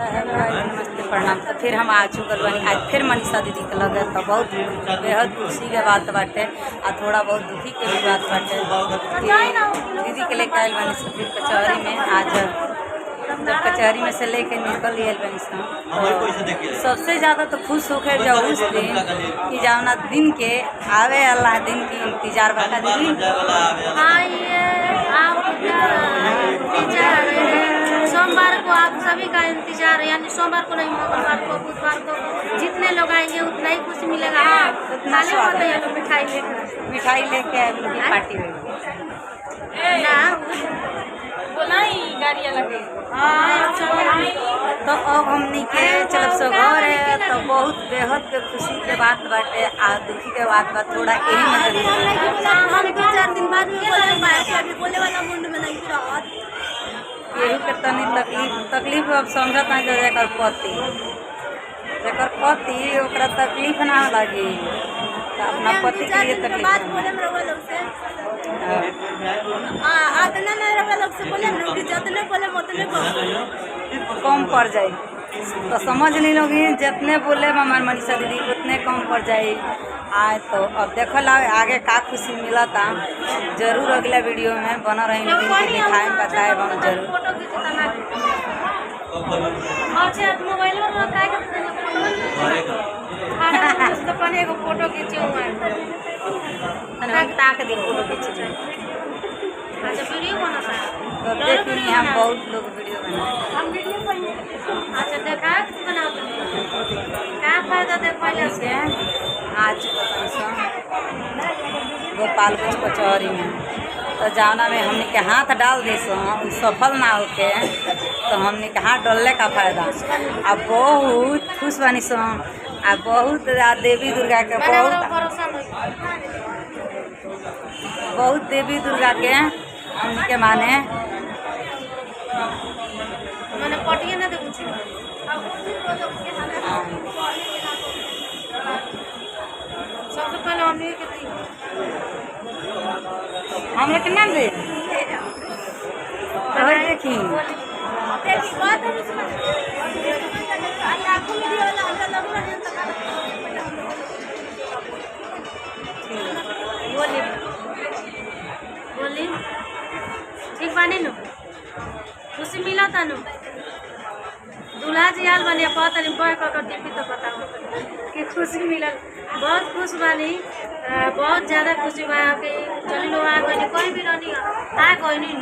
नमस्ते प्रणाम। तो फिर हम आ चुकल बनी आज फिर मनीषा दीदी के लगे तो बहुत बेहद खुशी के बात बाटे और थोड़ा बहुत दुखी के भी बात बाटे। दीदी के लेके आयल बनी सब कचहरी में। आज जब कचहरी में से लेके निकल गए बनी तो सबसे ज़्यादा तो खुश होकर जब उस दिन कि जाना दिन के आवे अल्लाह दिन की इंतजार बता दीदी। सोमवार को आप सभी का इंतजार है, यानी सोमवार को नहीं मंगलवार को बुधवार को जितने लोग आएंगे उतना ही खुशी मिलेगा। उतना मिठाई लेके पार्टी हुई तो अब हमनी के चलब सो घर है तो बहुत बेहद के खुशी के बात बाटे आ दुखी के बात बा थोड़ा यही हम 2-4 दिन बाद में बोले वाला मुंड में नहीं रहत यही के तनी तकलीफ अब समझत नहीं जो जेकर पति ओकरा तकलीफ ना लगी तो अपना पति के लिए तकलीफ कम पड़ जाए तो समझ नहीं लोगी जितने बोले हमारे मनीषा दीदी उतने कम पड़ जाए। आए तो अब देखल आगे का खुशी मिला था जरूर अगला वीडियो में बना रही दिखाए बताए हम जरूर। फोटो खींचे ताक दी फोटो खींच अच्छा वीडियो बना तो देखिए हम बहुत लोग वीडियो बनाए। अच्छा देखा बनाओ क्या फायदा देखा से आज गोपालगंज कचहरी में तो जाना में हमने के हाथ डाल दी सफल ना होके तो हमने के हाथ डालने का फायदा। अब बहुत खुश बनी सो आ बहुत देवी दुर्गा के बहुत देवी दुर्गा के हमने के माने पटिए ना देखो सबसे पहले हम के नाम दे देखी बोली ठीक बानी नु खुशी मिला था नु दूल्हा जी आल बनी पता नहीं बह कर टीपी तो बताओ कि खुशी मिलल बहुत खुश बानी बहुत ज़्यादा खुशी बा कि चली लोग आ गई कोई भी नहीं आ कोई नहीं।